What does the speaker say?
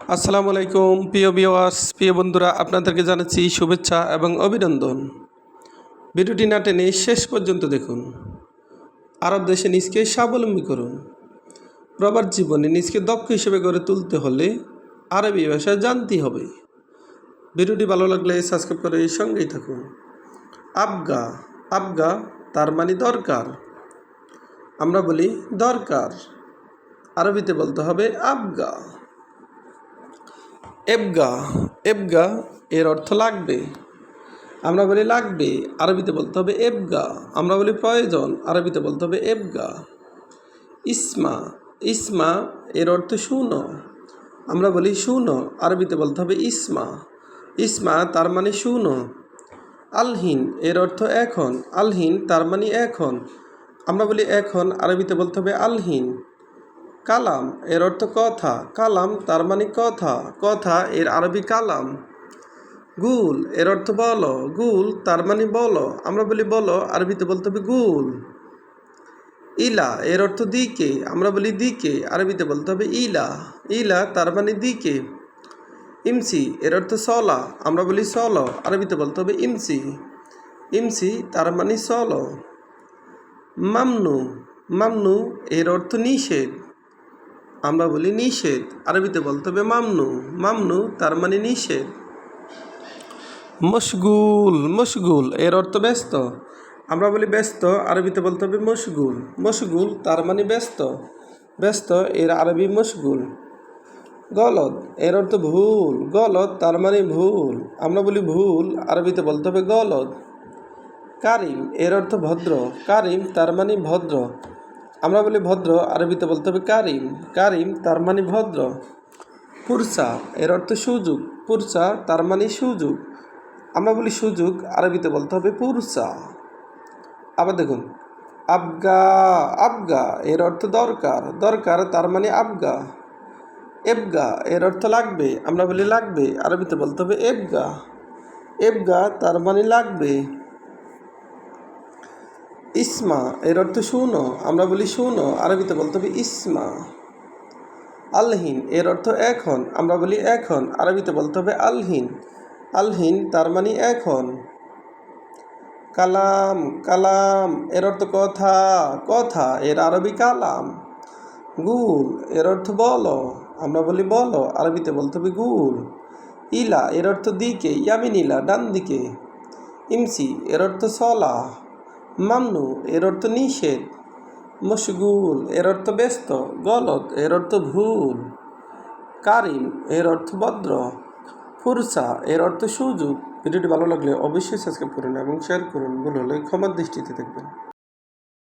আসসালামু আলাইকুম প্রিয় ভিউয়ার্স, প্রিয় বন্ধুরা, আপনাদেরকে জানাচ্ছি শুভেচ্ছা এবং অভিনন্দন। ভিডিওটি না টেনে শেষ পর্যন্ত দেখুন। আরব দেশে নিজকে স্বাবলম্বী করুন। প্রবাস জীবনে নিজকে দক্ষ হিসেবে গড়ে তুলতে হলে আরবি ভাষা জানতেই হবে। ভিডিওটি ভালো লাগলে সাবস্ক্রাইব করে সঙ্গেই থাকুন। আবগা আবগা তার মানে দরকার। আমরা বলি দরকার, আরবিতে বলতে হবে আবগা। এবগা এবগা এর অর্থ লাগবে। আমরা বলি লাগবে, আরবিতে বলতে হবে এবগা। আমরা বলি প্রয়োজন, আরবিতে বলতে হবে এবগা। ইসমা ইসমা এর অর্থ শুনো। আমরা বলি শুনো, আরবিতে বলতে হবে ইসমা। ইসমা তার মানে শুনো। আলহিন এর অর্থ এখন। আলহিন তার মানে এখন। আমরা বলি এখন, আরবিতে বলতে হবে আলহিন। কালাম এর অর্থ কথা। কালাম তার মানে কথা। কথা এর আরবি কালাম। গুল এর অর্থ বলো। গুল তার মানে বলো। আমরা বলি বলো, আরবিতে বলতে হবে গুল। ইলা এর অর্থ দিকে। আমরা বলি দিকে, আরবিতে বলতে হবে ইলা। ইলা তার মানে দিকে। ইমসি এর অর্থ চলা। আমরা বলি চলো, আরবিতে বলতে হবে ইমসি। ইমসি তার মানে চলো। মামনু মামনু এর অর্থ নিষেধ। আমরা বলি নিষেধ, আরবিতে বলতে হবে মামনু। মামনু তার মানে নিষেধ। মশগুল মশগুল এর অর্থ ব্যস্ত। আমরা বলি ব্যস্ত, আরবিতে বলতে হবে মশগুল। মশগুল তার মানে ব্যস্ত। ব্যস্ত এর আরবি মশগুল। গলদ এর অর্থ ভুল। গলদ তার মানে ভুল। আমরা বলি ভুল, আরবিতে বলতে হবে গলদ। কারিম এর অর্থ ভদ্র। কারিম তার মানে ভদ্র। আমরা বলি ভদ্র, আরবিতে বলতে হবে কারিম। কারিম তার মানে ভদ্র। পুরসা এর অর্থ সুযোগ। পুরসা তার মানে সুযোগ। আমরা বলি সুযোগ, আরবিতে বলতে হবে পুরসা। আবার দেখুন, আবগা আবগা এর অর্থ দরকার। দরকার তার মানে আবগা। এবগা এর অর্থ লাগবে। আমরা বলি লাগবে, আরবিতে বলতে হবে এবগা। এবগা তার মানে লাগবে। ইসমা এর অর্থ শুনো। আমরা বলি শুনো, আরবিতে বলতে হবে ইসমা। আলহিন এর অর্থ এখন। আমরা বলি এখন, আরবিতে বলতে হবে আলহিন। আলহিন তার মানে এখন। কালাম কালাম এর অর্থ কথা। কথা এর আরবি কালাম। গুল এর অর্থ বলো। আমরা বলি বলো, আরবিতে বলতে হবে গুল। ইলা এর অর্থ দিকে। ইয়ামিন ইলা ডান দিকে। ইমসি এর অর্থ চলা। মামনু এর অর্থ নিষেধ। মশগুল এর অর্থ ব্যস্ত। গলত এর অর্থ ভুল। কারিম এর অর্থ ভদ্র। ফুরসা এর অর্থ সুযোগ। ভিডিওটি ভালো লাগলে অবশ্যই সাবস্ক্রাইব করুন এবং শেয়ার করুন। ভুল হলে ক্ষমার দৃষ্টিতে দেখবেন।